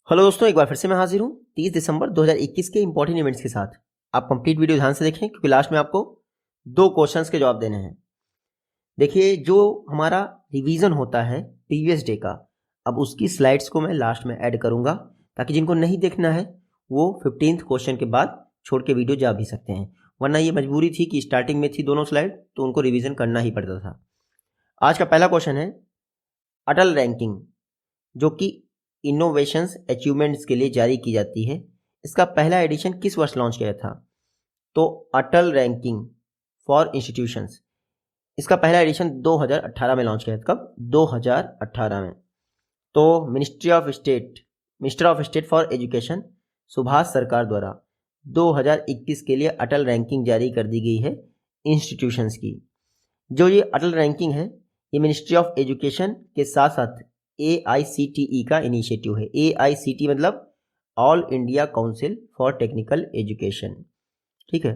Hello दोस्तों, एक बार फिर से मैं हाजिर हूँ 30 दिसंबर 2021 के इंपॉर्टेंट इवेंट्स के साथ। आप कंप्लीट वीडियो ध्यान से देखें क्योंकि लास्ट में आपको 2 क्वेश्चंस के जवाब देने हैं। देखिए, जो हमारा रिवीजन होता है प्रीवियस डे का, अब उसकी स्लाइड्स को मैं लास्ट में ऐड करूँगा ताकि जिनको नहीं देखना है वो 15th क्वेश्चन के बाद छोड़ के वीडियो जा भी सकते हैं, वरना ये मजबूरी थी कि स्टार्टिंग में थी दोनों स्लाइड तो उनको रिविज़न करना ही पड़ता था। आज का पहला क्वेश्चन है अटल रैंकिंग, जो कि इनोवेशंस अचीवमेंट्स के लिए जारी की जाती है। इसका पहला एडिशन किस वर्ष लॉन्च किया था? तो अटल रैंकिंग फॉर इंस्टीट्यूशंस, इसका पहला एडिशन 2018 में लॉन्च किया था। कब? 2018 में। तो minister of state for education Subhash सरकार द्वारा 2021 के लिए अटल रैंकिंग जारी कर दी गई है इंस्टीट्यूशंस की। जो ये अटल रैंकिंग है ये मिनिस्ट्री ऑफ एजुकेशन के साथ साथ AICTE का इनिशिएटिव है। AICTE मतलब all India council for technical education. ठीक है।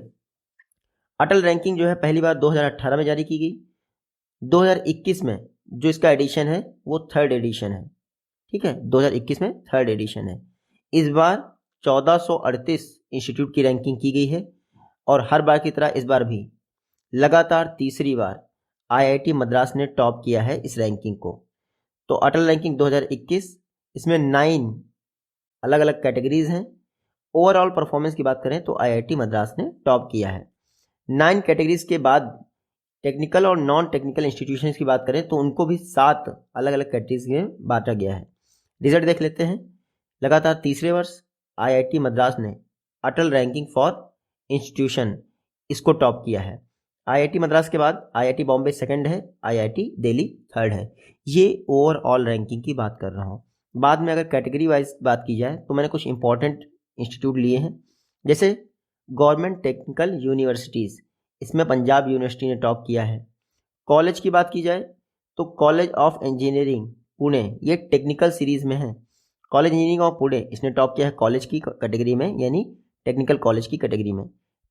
अटल रैंकिंग जो है पहली बार 2018 में जारी की गई। 2021 में जो इसका एडिशन है वो थर्ड एडिशन है। ठीक है, 2021 में थर्ड एडिशन है। इस बार 1438 इंस्टीट्यूट की रैंकिंग की गई है और हर बार की तरह इस बार भी लगातार तीसरी बार IIT मद्रास ने टॉप किया है इस रैंकिंग को। तो अटल रैंकिंग 2021, इसमें 9 अलग अलग कैटेगरीज हैं। ओवरऑल परफॉर्मेंस की बात करें तो IIT मद्रास ने टॉप किया है। 9 कैटेगरीज के बाद टेक्निकल और नॉन टेक्निकल इंस्टीट्यूशंस की बात करें तो उनको भी 7 अलग अलग कैटेगरीज में बांटा गया है। रिजल्ट देख लेते हैं। लगातार तीसरे वर्ष IIT मद्रास ने अटल रैंकिंग फॉर इंस्टीट्यूशन इसको टॉप किया है। IIT मद्रास के बाद IIT बॉम्बे सेकंड है, IIT दिल्ली थर्ड है। ये ओवरऑल रैंकिंग की बात कर रहा हूँ। बाद में अगर कैटेगरी वाइज बात की जाए तो मैंने कुछ इंपॉर्टेंट इंस्टीट्यूट लिए हैं, जैसे गवर्नमेंट टेक्निकल यूनिवर्सिटीज़, इसमें पंजाब यूनिवर्सिटी ने टॉप किया है। कॉलेज की बात की जाए तो कॉलेज ऑफ इंजीनियरिंग पुणे, ये टेक्निकल सीरीज़ में है। कॉलेज इंजीनियरिंग ऑफ पुणे इसने टॉप किया है कॉलेज की कैटेगरी में, यानी टेक्निकल कॉलेज की कैटेगरी में।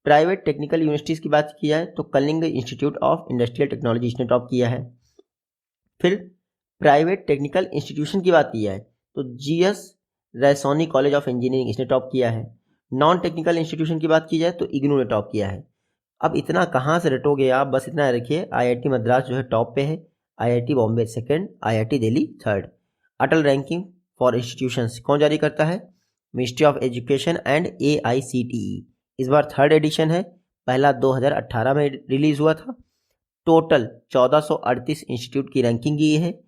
प्राइवेट टेक्निकल यूनिवर्सिटीज़ की बात की जाए तो Kalinga institute of industrial technology इसने टॉप किया है। फिर प्राइवेट टेक्निकल इंस्टीट्यूशन की बात की जाए तो GS रैसोनी कॉलेज ऑफ इंजीनियरिंग इसने टॉप किया है। नॉन टेक्निकल इंस्टीट्यूशन की बात की जाए तो इग्नू ने टॉप किया है। अब इतना कहाँ से रटोगे आप, बस इतना रखिए, IIT मद्रास जो है टॉप पे है, IIT Bombay second, IIT Delhi third. Atal ranking for institutions कौन जारी करता है? Ministry of education and AICTE। इस बार थर्ड एडिशन है, पहला 2018 में रिलीज हुआ था। टोटल 1438 इंस्टीट्यूट की रैंकिंग की है।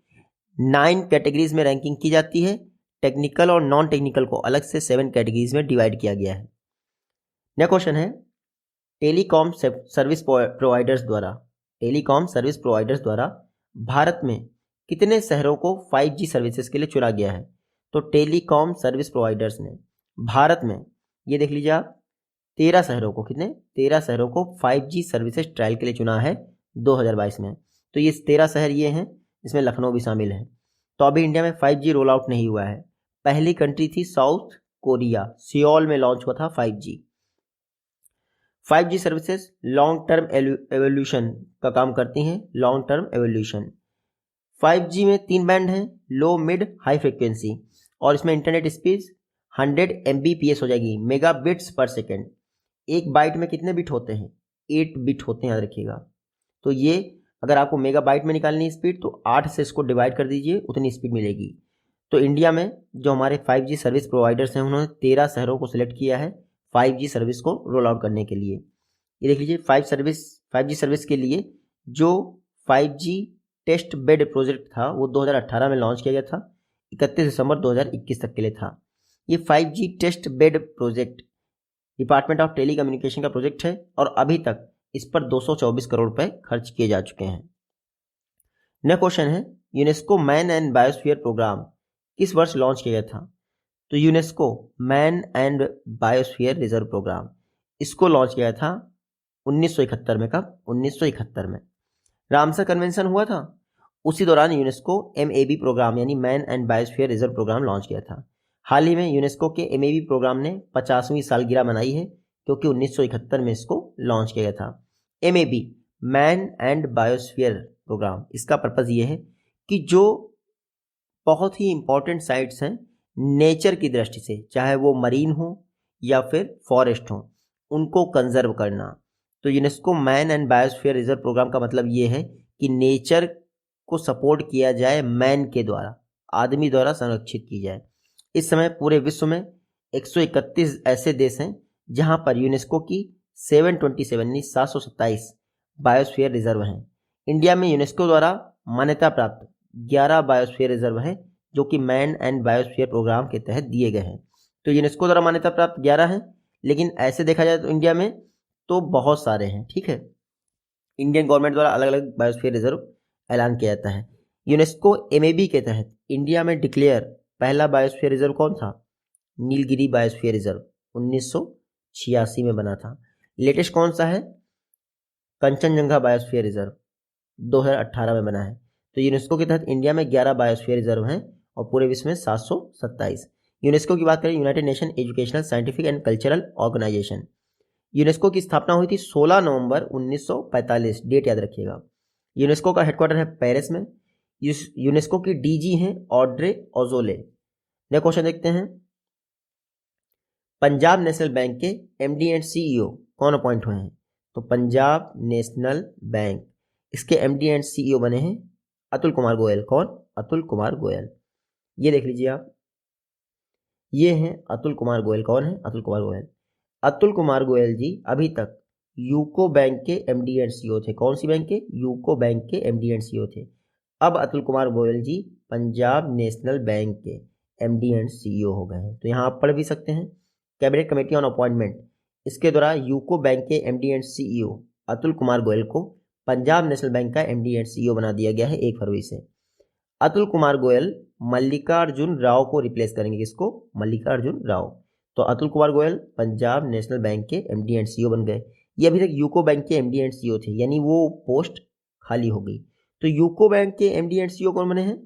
9 कैटेगरीज में रैंकिंग की जाती है। टेक्निकल और नॉन टेक्निकल को अलग से 7 कैटेगरीज में डिवाइड किया गया है। नेक्स्ट क्वेश्चन है टेलीकॉम सर्विस प्रोवाइडर्स द्वारा भारत में कितने शहरों को 5G सर्विसेज के लिए चुना गया है? तो टेलीकॉम सर्विस प्रोवाइडर्स ने भारत में, ये देख लीजिए आप, 13 शहरों को, कितने? 13 शहरों को 5G सर्विसेज ट्रायल के लिए चुना है 2022 में। तो ये 13 शहर ये हैं, इसमें लखनऊ भी शामिल है। तो अभी इंडिया में 5G रोल आउट नहीं हुआ है। पहली कंट्री थी साउथ कोरिया, सियोल में लॉन्च हुआ था 5G। 5G services long term evolution का काम करती हैं। लॉन्ग टर्म एवोल्यूशन 5G में 3 बैंड हैं, लो मिड हाई फ्रिक्वेंसी, और इसमें इंटरनेट स्पीड 100 Mbps हो जाएगी, मेगा बिट्स पर सेकेंड। एक बाइट में कितने बिट होते हैं? 8 बिट होते हैं, याद रखिएगा। तो ये अगर आपको मेगा बाइट में निकालनी है स्पीड तो 8 से इसको डिवाइड कर दीजिए, उतनी स्पीड मिलेगी। तो इंडिया में जो हमारे 5G सर्विस प्रोवाइडर्स हैं उन्होंने 13 शहरों को सिलेक्ट किया है 5G सर्विस को रोल आउट करने के लिए। ये देख लीजिए 5G सर्विस के लिए जो 5G टेस्ट बेड प्रोजेक्ट था वो 2018 में लॉन्च किया गया था, 31 दिसंबर 2021 तक के लिए था। ये 5G test bed project department of telecommunication का प्रोजेक्ट है और अभी तक इस पर 224 करोड़ रुपए खर्च किए जा चुके हैं। नेक्स्ट क्वेश्चन है UNESCO man and biosphere programme किस वर्ष लॉन्च किया गया था? तो UNESCO man and biosphere reserve programme इसको लॉन्च किया था 1971 में। कब? 1971 में रामसर कन्वेंशन हुआ था, उसी दौरान यूनेस्को MAB प्रोग्राम यानी man and biosphere reserve programme launch किया था। हाल ही में यूनेस्को के MAB प्रोग्राम ने 50वीं सालगिरह मनाई है क्योंकि 1971 में इसको लॉन्च किया गया था। MAB man and biosphere programme, इसका पर्पज़ ये है कि जो बहुत ही इंपॉर्टेंट साइट्स हैं नेचर की दृष्टि से, चाहे वो मरीन हो या फिर फॉरेस्ट हो, उनको कंजर्व करना। तो UNESCO man and biosphere reserve programme का मतलब ये है कि नेचर को सपोर्ट किया जाए, मैन के द्वारा, आदमी द्वारा संरक्षित की जाए। इस समय पूरे विश्व में 131 ऐसे देश हैं जहां पर यूनेस्को की 727 बायोस्फीयर रिजर्व हैं। इंडिया में यूनेस्को द्वारा मान्यता प्राप्त 11 बायोस्फीयर रिजर्व हैं जो कि मैन एंड बायोस्फीयर प्रोग्राम के तहत दिए गए हैं। तो यूनेस्को द्वारा मान्यता प्राप्त 11 हैं, लेकिन ऐसे देखा जाए तो इंडिया में तो बहुत सारे हैं। ठीक है, इंडियन गवर्नमेंट द्वारा अलग अलग बायोस्फीयर रिजर्व ऐलान किया जाता है। यूनेस्को एमएबी के तहत इंडिया में डिक्लेयर पहला बायोस्फीयर रिजर्व कौन था? नीलगिरी बायोस्फीयर रिजर्व 1986 में बना था। लेटेस्ट कौन सा है? कंचनजंगा बायोस्फीयर रिजर्व 2018 में बना है। तो यूनेस्को के तहत इंडिया में 11 बायोस्फीयर रिजर्व हैं और पूरे विश्व में 727। यूनेस्को की बात करें, United Nation Educational Scientific and Cultural Organization. UNESCO की स्थापना हुई थी 16 नवंबर 1945, डेट याद रखिएगा। यूनेस्को का हेडक्वार्टर है पेरिस में। यूनेस्को की डीजी हैं ऑड्रे ऑजोले। नेक्स्ट क्वेश्चन देखते हैं, पंजाब नेशनल बैंक के एमडी एंड सीईओ कौन अपॉइंट हुए हैं? तो पंजाब नेशनल बैंक, इसके एमडी एंड सीईओ बने हैं अतुल कुमार गोयल। कौन? अतुल कुमार गोयल। ये देख लीजिए आप, ये हैं अतुल कुमार गोयल। कौन है? अतुल कुमार गोयल। अतुल कुमार गोयल जी अभी तक यूको बैंक के एमडी एंड सीईओ थे। कौन सी बैंक के? यूको बैंक के एमडी एंड सीईओ थे। अब अतुल कुमार गोयल जी पंजाब नेशनल बैंक के एमडी एंड सीईओ हो गए हैं। तो यहाँ आप पढ़ भी सकते हैं, कैबिनेट कमेटी ऑन अपॉइंटमेंट, इसके द्वारा यूको बैंक के MD and CEO Atul Kumar Goyal को पंजाब नेशनल बैंक का एमडी एंड सीईओ बना दिया गया है 1 फरवरी से। अतुल कुमार गोयल मल्लिकार्जुन राव को रिप्लेस करेंगे। किसको? मल्लिकार्जुन राव। तो अतुल कुमार गोयल पंजाब नेशनल बैंक के एमडी एंड सीईओ बन गए। ये अभी तक यूको बैंक के एमडी एंड सीईओ थे, यानी वो पोस्ट खाली हो गई। तो यूको बैंक के एमडी एंड सीईओ कौन बने हैं?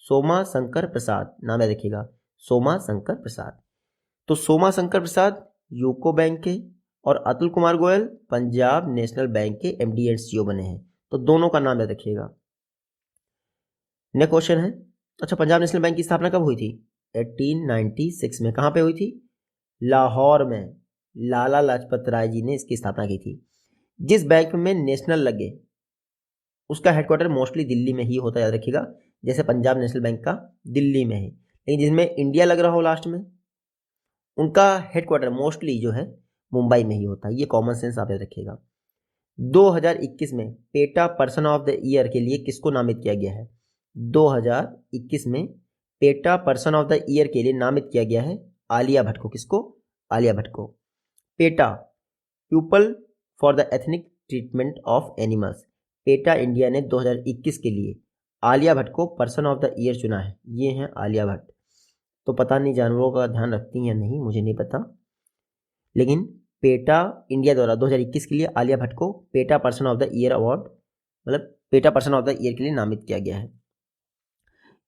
सोमा शंकर प्रसाद। नाम याद रखिएगा, सोमा शंकर प्रसाद। तो सोमा शंकर प्रसाद यूको बैंक के और अतुल कुमार गोयल पंजाब नेशनल बैंक के एमडी एंड सीईओ बने हैं। तो दोनों का नाम याद रखिएगा। नेक्स्ट क्वेश्चन है, अच्छा पंजाब नेशनल बैंक की स्थापना कब हुई थी? 1896 में। कहाँ पे हुई थी? लाहौर में। लाला लाजपत राय जी ने इसकी स्थापना की थी। जिस बैंक में नेशनल लगे उसका हेडक्वार्टर मोस्टली दिल्ली में ही होता है, याद रखिएगा। जैसे पंजाब नेशनल बैंक का दिल्ली में है, लेकिन जिसमें इंडिया लग रहा हो लास्ट में, उनका हेडक्वार्टर मोस्टली जो है मुंबई में ही होता है। ये कॉमन सेंस आप याद रखिएगा। 2021 में PETA person of the year के लिए किसको नामित किया गया है? 2021 में PETA person of the year के लिए नामित किया गया है आलिया भट्ट को। किसको? आलिया भट्ट को। PETA people for the ethnic treatment of animals, PETA India ने 2021 के लिए आलिया भट्ट को पर्सन ऑफ द ईयर चुना है। ये हैं आलिया भट्ट। तो पता नहीं जानवरों का ध्यान रखती हैं या नहीं, मुझे नहीं पता, लेकिन पेटा इंडिया द्वारा 2021 के लिए आलिया भट्ट को PETA person of the year award, मतलब PETA person of the year के लिए नामित किया गया है।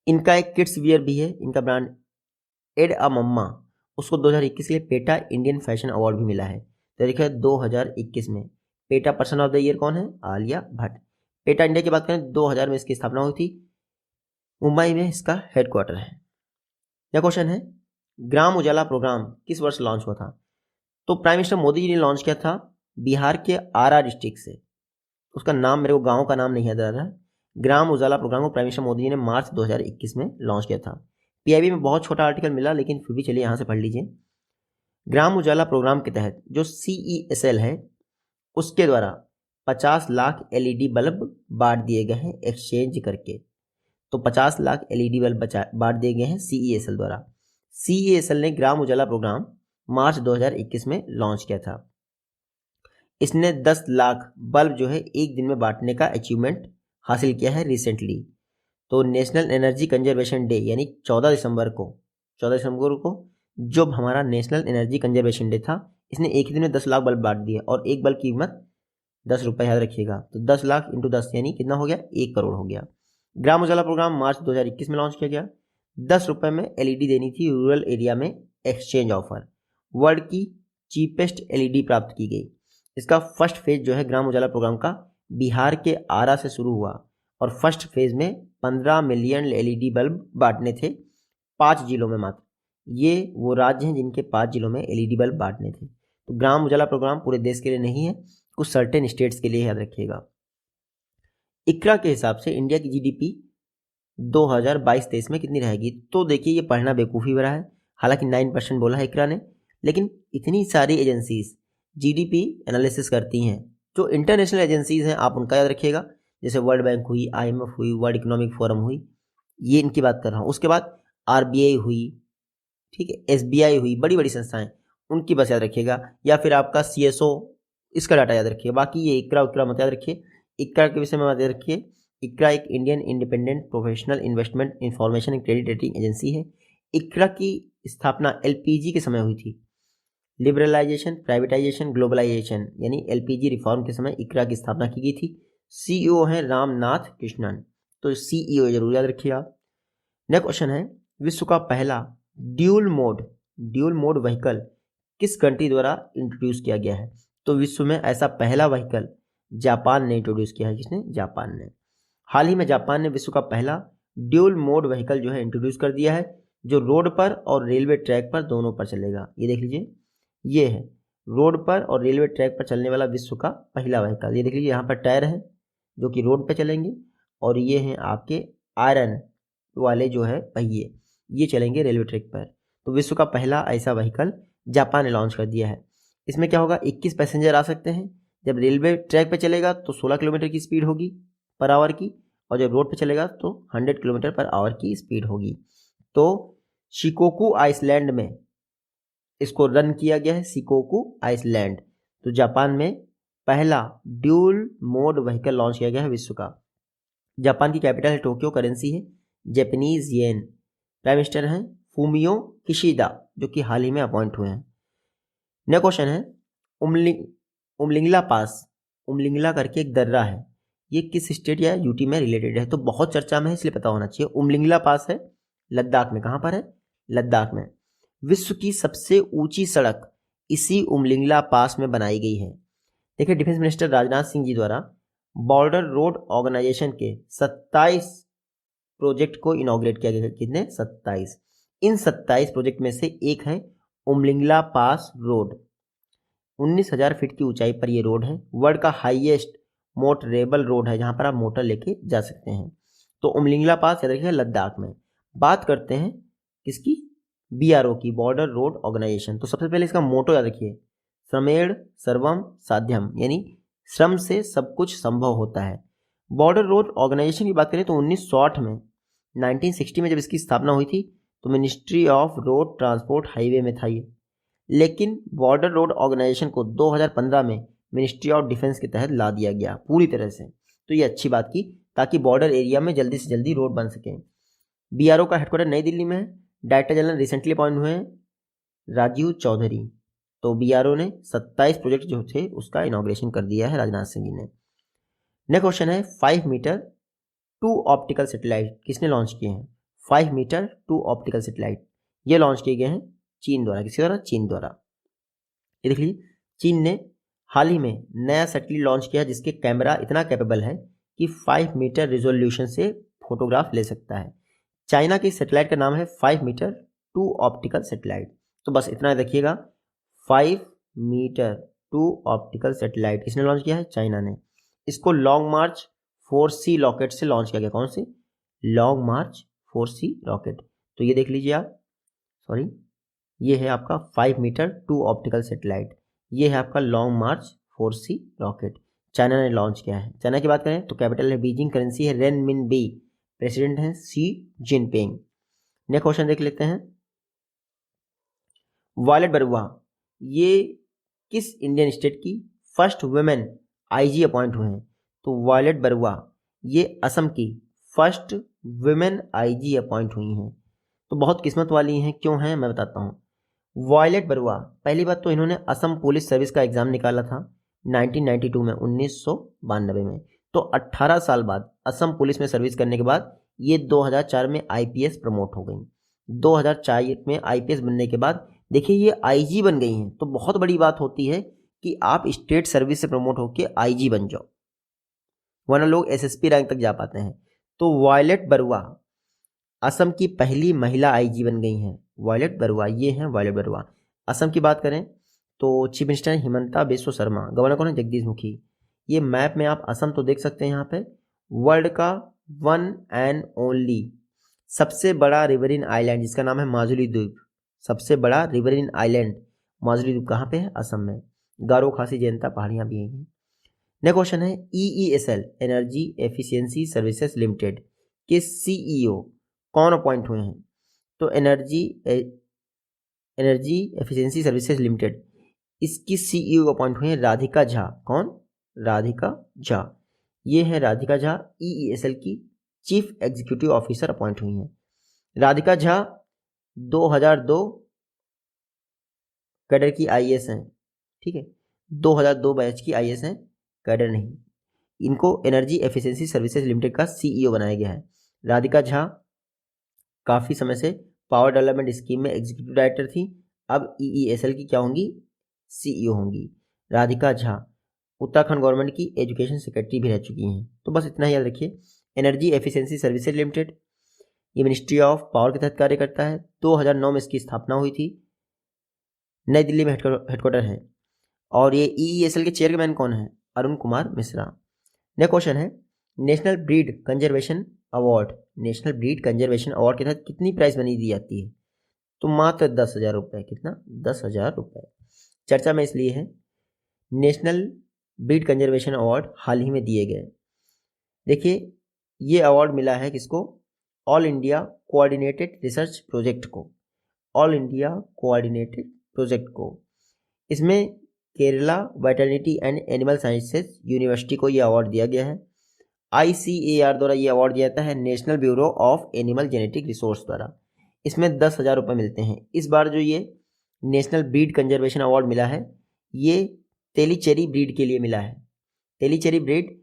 इनका एक किड्स वियर भी है, इनका ब्रांड एड अ मम्मा, उसको 2021 के लिए पेटा इंडियन फैशन अवार्ड भी मिला है। तो देखिए 2021 में PETA person of the year कौन है? आलिया भट्ट। पेटा इंडिया की बात करें 2000 में इसकी स्थापना हुई थी, मुंबई में इसका हेडक्वार्टर है। यह क्वेश्चन है, ग्राम उजाला प्रोग्राम किस वर्ष लॉन्च हुआ था? तो प्राइम मिनिस्टर मोदी जी ने लॉन्च किया था बिहार के आरा डिस्ट्रिक्ट से। उसका नाम मेरे को गांव का नाम नहीं याद आ रहा है। ग्राम उजाला प्रोग्राम को प्राइम मिनिस्टर मोदी जी ने मार्च 2021 में लॉन्च किया था। पीआईबी में बहुत छोटा आर्टिकल मिला, लेकिन फिर भी चलिए यहाँ से पढ़ लीजिए। ग्राम उजाला प्रोग्राम के तहत जो CESL है उसके द्वारा 50 लाख LED बल्ब बांट दिए गए हैं एक्सचेंज करके। तो 50 लाख LED बल्ब बांट दिए गए हैं CESL द्वारा। CESL ने ग्राम उजाला प्रोग्राम मार्च 2021 में लॉन्च किया था। इसने 10 लाख बल्ब जो है एक दिन में बांटने का अचीवमेंट हासिल किया है रिसेंटली। तो नेशनल एनर्जी कंजर्वेशन डे यानी 14 दिसंबर को जो हमारा नेशनल एनर्जी कंजर्वेशन डे था, इसने एक ही दिन में 10 लाख बल्ब बांट दिए और एक बल्ब की कीमत 10 रुपये, याद रखिएगा। तो 10 लाख इंटू 10 यानी कितना हो गया? 1 करोड़ हो गया। ग्राम उजाला प्रोग्राम मार्च 2021 में लॉन्च किया गया। 10 रुपये में LED देनी थी रूरल एरिया में एक्सचेंज ऑफर। वर्ल्ड की चीपेस्ट LED प्राप्त की गई। इसका फर्स्ट फेज जो है ग्राम उजाला प्रोग्राम का बिहार के आरा से शुरू हुआ और फर्स्ट फेज में 15 मिलियन LED बल्ब बांटने थे 5 जिलों में मात्र। ये वो राज्य हैं जिनके 5 जिलों में LED बल्ब बांटने थे। तो ग्राम उजाला प्रोग्राम पूरे देश के लिए नहीं है, कुछ सर्टेन स्टेट्स के लिए, याद रखिएगा। इकरा के हिसाब से इंडिया की GDP 2022-23 में कितनी रहेगी? तो देखिए ये पढ़ना बेवकूफ़ी भरा है, हालांकि 9% बोला है इकरा ने, लेकिन इतनी सारी एजेंसीज GDP एनालिसिस करती हैं। जो इंटरनेशनल एजेंसीज हैं आप उनका याद रखिएगा, जैसे वर्ल्ड बैंक हुई, IMF हुई, वर्ल्ड इकोनॉमिक फोरम हुई, ये इनकी बात कर रहा हूँ। उसके बाद RBI हुई, ठीक है, SBI हुई, बड़ी बड़ी संस्थाएं, उनकी बस याद रखिएगा, या फिर आपका CSO, इसका डाटा याद रखिए। बाकी ये इकरा मत याद रखिए। इकरा के विषय में याद रखिए, इकरा एक Indian independent professional investment information and credit rating agency है। इकरा की स्थापना LPG के समय हुई थी, लिबरलाइजेशन, प्राइवेटाइजेशन, ग्लोबलाइजेशन, यानी LPG रिफॉर्म के समय इकरा की स्थापना की गई थी। CEO हैं रामनाथ कृष्णन, तो CEO जरूर याद रखिए आप। नेक्स्ट क्वेश्चन है, विश्व का पहला ड्यूल मोड व्हीकल किस कंट्री द्वारा इंट्रोड्यूस किया गया है? तो विश्व में ऐसा पहला व्हीकल जापान ने इंट्रोड्यूस किया है। किसने? जापान ने। हाल ही में जापान ने विश्व का पहला ड्यूल मोड व्हीकल जो है इंट्रोड्यूस कर दिया है, जो रोड पर और रेलवे ट्रैक पर दोनों पर चलेगा। ये देख लीजिए, ये है रोड पर और रेलवे ट्रैक पर चलने वाला विश्व का पहला व्हीकल। ये देख लीजिए, यहाँ पर टायर है जो कि रोड पर चलेंगे, और ये हैं आपके आयरन वाले जो है पहिए, ये चलेंगे रेलवे ट्रैक पर। तो विश्व का पहला ऐसा व्हीकल जापान ने लॉन्च कर दिया है। इसमें क्या होगा, 21 पैसेंजर आ सकते हैं। जब रेलवे ट्रैक पर चलेगा तो 16 किलोमीटर की स्पीड होगी पर आवर की, और जब रोड पर चलेगा तो 100 किलोमीटर पर आवर की स्पीड होगी। तो शिकोकू आइसलैंड में इसको रन किया गया है, शिकोकू आइसलैंड। तो जापान में पहला ड्यूल मोड व्हीकल लॉन्च किया गया है विश्व का। जापान की कैपिटल है टोक्यो, करेंसी है जापानीज येन, प्राइम मिनिस्टर हैं फूमियो किशिदा, जो कि हाल ही में अपॉइंट हुए हैं। नेक्स्ट क्वेश्चन है, उमलिंगला पास, उमलिंगला करके एक दर्रा है, ये किस स्टेट या यूटी में रिलेटेड है? तो बहुत चर्चा में है इसलिए पता होना चाहिए। उमलिंगला पास है लद्दाख में। कहाँ पर है? लद्दाख में। विश्व की सबसे ऊंची सड़क इसी उमलिंगला पास में बनाई गई है। देखिए, डिफेंस मिनिस्टर राजनाथ सिंह जी द्वारा बॉर्डर रोड ऑर्गेनाइजेशन के 27 प्रोजेक्ट को इनॉग्रेट किया गया। कितने? 27। इन 27 प्रोजेक्ट में से एक है उमलिंगला पास रोड। 19,000 फीट की ऊंचाई पर यह रोड है। वर्ल्ड का हाईएस्ट मोटरेबल रोड है, जहां पर आप मोटर लेके जा सकते हैं। तो उमलिंगला पास याद रखिएगा लद्दाख में। बात करते हैं किसकी? BRO की, बॉर्डर रोड ऑर्गेनाइजेशन। तो सबसे पहले इसका मोटो याद रखिए, श्रमेण सर्वम साध्यम, यानी श्रम से सब कुछ संभव होता है। बॉर्डर रोड ऑर्गेनाइजेशन की बात करें तो 1960 में, 1960 में जब इसकी स्थापना हुई थी तो ministry of road transport highway में था ये, लेकिन बॉर्डर रोड ऑर्गेनाइजेशन को 2015 में मिनिस्ट्री ऑफ डिफेंस के तहत ला दिया गया पूरी तरह से। तो ये अच्छी बात की, ताकि बॉर्डर एरिया में जल्दी से जल्दी रोड बन सके। BRO का हेडक्वार्टर नई दिल्ली में है। डायरेक्टर जनरल रिसेंटली अपॉइंट हुए हैं राजीव चौधरी। तो BRO ने 27 प्रोजेक्ट जो थे उसका इनॉग्रेशन कर दिया है राजनाथ सिंह जी ने। नेक्स्ट क्वेश्चन है, 5 मीटर 2 ऑप्टिकल सैटेलाइट किसने लॉन्च किए हैं? 5 मीटर 2 ऑप्टिकल सैटेलाइट ये लॉन्च किए गए हैं चीन द्वारा। किसके द्वारा? चीन द्वारा। ये देख लीजिए, चीन ने हाल ही में नया सैटेलाइट लॉन्च किया जिसके कैमरा इतना कैपेबल है कि 5 मीटर रिजोल्यूशन से फोटोग्राफ ले सकता है। चाइना की सैटेलाइट का नाम है 5 मीटर 2 ऑप्टिकल सैटेलाइट। तो बस इतना देखिएगा, 5 मीटर 2 ऑप्टिकल सैटेलाइट किसने लॉन्च किया है? चाइना ने। इसको लॉन्ग मार्च 4C रॉकेट से लॉन्च किया गया। कौन से? लॉन्ग मार्च 4C रॉकेट। तो ये देख लीजिए आप, सॉरी, ये है आपका 5 मीटर 2 ऑप्टिकल सैटेलाइट, ये है आपका लॉन्ग मार्च 4C रॉकेट, चाइना ने लॉन्च किया है। चाइना की बात करें तो कैपिटल है बीजिंग, करेंसी है रेनमिनबी, प्रेसिडेंट हैं शी जिनपिंग। नेक्स्ट क्वेश्चन देख लेते हैं, वायलेट बरुआ ये किस इंडियन स्टेट की फर्स्ट वुमेन IG अपॉइंट हुए हैं? तो वायलेट बरुआ ये असम की फर्स्ट वुमेन IG अपॉइंट हुई हैं। तो बहुत किस्मत वाली हैं। क्यों हैं मैं बताता हूँ। वायलेट बरुआ, पहली बात तो इन्होंने असम पुलिस सर्विस का एग्जाम निकाला था 1992 में, 1992 में। तो 18 साल बाद असम पुलिस में सर्विस करने के बाद ये 2004 में IPS प्रमोट हो गई। 2004 में IPS बनने के बाद देखिए ये IG बन गई हैं। तो बहुत बड़ी बात होती है कि आप स्टेट सर्विस से प्रमोट होकर IG बन जाओ, वरना लोग SSP रैंक तक जा पाते हैं। तो वायलेट बरुआ असम की पहली महिला IG बन गई हैं वायलेट बरुआ, ये हैं वायलेट बरुआ। असम की बात करें तो चीफ मिनिस्टर हैं हिमंता बिस्वा शर्मा, गवर्नर कौन है, जगदीश मुखी। ये मैप में आप असम तो देख सकते हैं, यहाँ पे वर्ल्ड का वन एंड ओनली सबसे बड़ा रिवरिन आइलैंड जिसका नाम है माजुली द्वीप, सबसे बड़ा रिवरिन आइलैंड माजुली द्वीप कहाँ पे है, असम में। गारो खासी जयंता पहाड़ियाँ भी हैं। नेक्स्ट क्वेश्चन है EESL energy efficiency services limited के CEO कौन अपॉइंट हुए हैं, तो एनर्जी एफिशिएंसी सर्विसेज लिमिटेड इसकी CEO अपॉइंट हुए हैं राधिका झा। कौन, राधिका झा। ये है राधिका झा, EESL की चीफ एग्जीक्यूटिव ऑफिसर अपॉइंट हुई हैं। राधिका झा 2002 कैडर की IAS हैं, ठीक है, 2002 बैच की IAS हैं, कैडर नहीं। इनको एनर्जी एफिशिएंसी सर्विसेज लिमिटेड का CEO बनाया गया है। राधिका झा काफ़ी समय से पावर डेवलपमेंट स्कीम में एग्जीक्यूटिव डायरेक्टर थी, अब EESL की क्या होंगी, CEO होंगी। राधिका झा उत्तराखंड गवर्नमेंट की एजुकेशन सेक्रेटरी भी रह चुकी हैं। तो बस इतना ही याद रखिए। एनर्जी एफिशिएंसी सर्विसेज लिमिटेड ये मिनिस्ट्री ऑफ पावर के तहत कार्य करता है। 2009 में इसकी स्थापना हुई थी, नई दिल्ली में हेडक्वार्टर है। और ये EESL के चेयरमैन कौन है, अरुण कुमार मिश्रा। नेक्स्ट क्वेश्चन है national breed conservation award, national breed conservation award के तहत कितनी प्राइस मनी दी जाती है, तो मात्र 10,000 रुपये। कितना, 10,000 रुपये। चर्चा में इसलिए है, नेशनल ब्रीड कंजर्वेशन अवार्ड हाल ही में दिए गए। देखिए ये अवार्ड मिला है किसको, all India coordinated research project को, ऑल इंडिया कोऑर्डिनेटेड प्रोजेक्ट को। इसमें Kerala veterinary and animal sciences university को ये अवार्ड दिया गया है। ICAR द्वारा ये अवार्ड दिया जाता है national bureau of animal genetic resource द्वारा। इसमें 10,000 रुपये मिलते हैं। इस बार जो ये नेशनल ब्रीड कंजर्वेशन अवार्ड मिला है ये तेलीचेरी ब्रीड के लिए मिला है। तेलीचेरी ब्रीड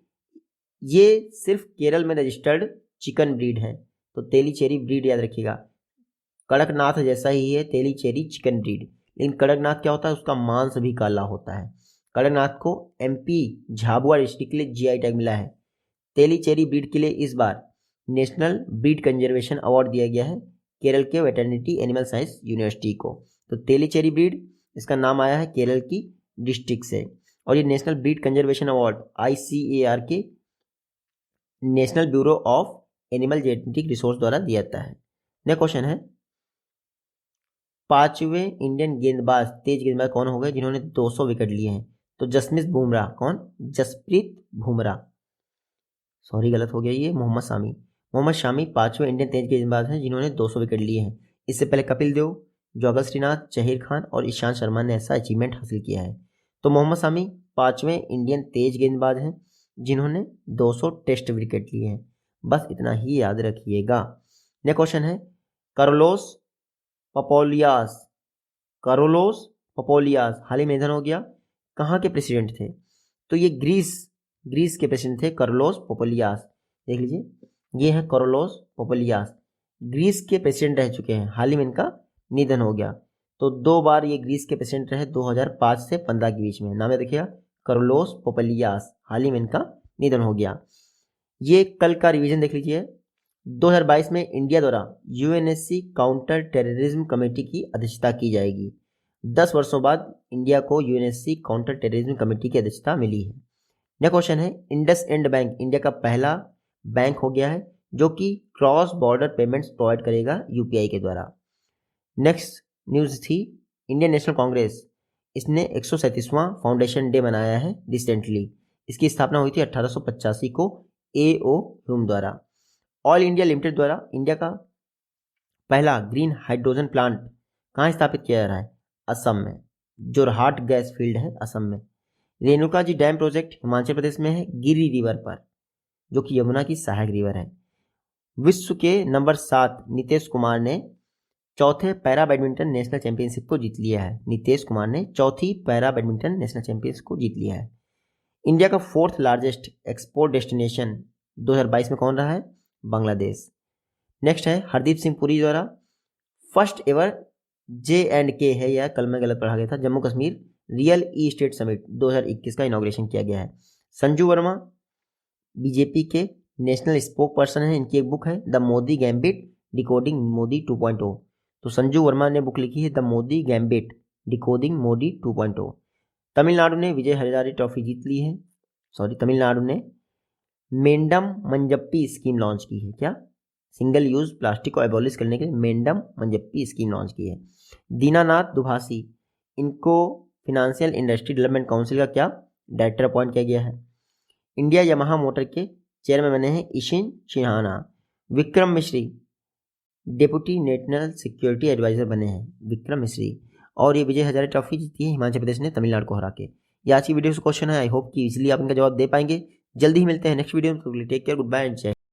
ये सिर्फ केरल में रजिस्टर्ड चिकन ब्रीड है, तो तेलीचेरी ब्रीड याद रखिएगा। कड़कनाथ जैसा ही है तेलीचेरी चिकन ब्रीड, लेकिन कड़कनाथ क्या होता है, उसका मांस भी काला होता है। कड़कनाथ को MP झाबुआ डिस्ट्रिक्ट के लिए GI टैग मिला है। तेलीचेरी ब्रीड के लिए इस बार नेशनल ब्रीड कंजर्वेशन अवार्ड दिया गया है केरल के वेटरनिटी एनिमल साइंस यूनिवर्सिटी को। तो तेलीचेरी ब्रीड इसका नाम आया है केरल की डिस्ट्रिक्ट से, और ये national breed conservation award ICAR के national bureau of animal genetic resource द्वारा दिया जाता है। नेक्स्ट क्वेश्चन है 5वें इंडियन गेंदबाज तेज गेंदबाज कौन हो गए जिन्होंने 200 विकेट लिए हैं, तो जसप्रीत बुमराह। कौन, जसप्रीत बुमराह, सॉरी गलत हो गया, ये मोहम्मद शामी। मोहम्मद शामी 5वें इंडियन तेज गेंदबाज हैं जिन्होंने 200 विकेट लिए हैं। इससे पहले कपिल देव, जोगा श्रीनाथ, जहीर खान और ईशांत शर्मा ने ऐसा अचीवमेंट हासिल किया है। तो मोहम्मद शामी 5वें इंडियन तेज गेंदबाज हैं जिन्होंने 200 टेस्ट विकेट लिए हैं। बस इतना ही याद रखिएगा। नेक्स्ट क्वेश्चन है कार्लोस पपोलियास, कार्लोस पपोलियास हाल ही में निधन हो गया, कहाँ के प्रेसिडेंट थे, तो ये ग्रीस के प्रेसिडेंट थे कार्लोस पपोलियास। देख लीजिए ये है कार्लोस पपोलियास, ग्रीस के प्रेसिडेंट रह चुके हैं, हाल ही में इनका निधन हो गया। तो 2 बार ये ग्रीस के प्रेसिडेंट रहे 2005 से 15 के बीच में। नाम याद रखिएगा कार्लोस पपोलियास, हाल ही में इनका निधन हो गया। ये कल का रिवीजन देख लीजिए। 2022 में इंडिया द्वारा UNSC काउंटर टेररिज्म कमेटी की अध्यक्षता की जाएगी। 10 वर्षों बाद इंडिया को UNSC काउंटर टेररिज्म कमेटी की अध्यक्षता मिली है। नेक्स्ट क्वेश्चन है इंडसइंड बैंक इंडिया का पहला बैंक हो गया है जो कि क्रॉस बॉर्डर पेमेंट्स प्रोवाइड करेगा UPI के द्वारा। नेक्स्ट न्यूज़ थी इंडियन नेशनल कांग्रेस, इसने 137वां फाउंडेशन डे मनाया है रिसेंटली। इसकी स्थापना हुई थी 1885 को A.O. ह्यूम द्वारा। ऑल इंडिया लिमिटेड द्वारा इंडिया का पहला ग्रीन हाइड्रोजन प्लांट कहाँ स्थापित किया जा रहा है, असम में, जोरहाट गैस फील्ड है असम में। रेणुका जी डैम प्रोजेक्ट हिमाचल प्रदेश में है गिरी रिवर पर, जो कि यमुना की सहायक रिवर है। विश्व के नंबर 7 नीतीश कुमार ने चौथे पैरा बैडमिंटन नेशनल चैंपियनशिप को जीत लिया है। नीतीश कुमार ने चौथी पैरा बैडमिंटन नेशनल चैंपियनशिप को जीत लिया है। इंडिया का 4th लार्जेस्ट एक्सपोर्ट डेस्टिनेशन 2022 में कौन रहा है, बांग्लादेश। नेक्स्ट है हरदीप सिंह पुरी द्वारा फर्स्ट एवर J&K है, यह कल में गलत पढ़ा गया था, जम्मू कश्मीर रियल ई स्टेट समिट 2021 का इनॉग्रेशन किया गया है। संजू वर्मा BJP के नेशनल स्पोक पर्सन है, इनकी एक बुक है the Modi gambit decoding Modi 2.0, तो संजू वर्मा ने बुक लिखी है the Modi gambit decoding Modi 2.0। Tamil Nadu ने विजय हजारे ट्रॉफी जीत ली है, तमिलनाडु ने मेंडम मंजप्पी स्कीम लॉन्च की है। क्या? सिंगल यूज प्लास्टिक को एबॉलिश करने के लिए मेंडम मंजप्पी स्कीम लॉन्च की है। दीनानाथ दुभासी इनको फिनेंशियल इंडस्ट्री डेवलपमेंट काउंसिल का क्या डायरेक्टर अपॉइंट किया गया है। इंडिया यामाहा मोटर के चेयरमैन बने हैं ईशिन सिन्हाना। विक्रम मिश्री डेप्यूटी नेशनल सिक्योरिटी एडवाइजर बने हैं, विक्रम मिश्री। और ये विजय हजारे ट्रॉफी जीती है हिमाचल प्रदेश ने तमिलनाडु को हरा के। ये आज की वीडियो से क्वेश्चन है, आई होप कि इजीली आप इनका जवाब दे पाएंगे। जल्दी ही मिलते हैं नेक्स्ट वीडियो में, take care, good bye and जय।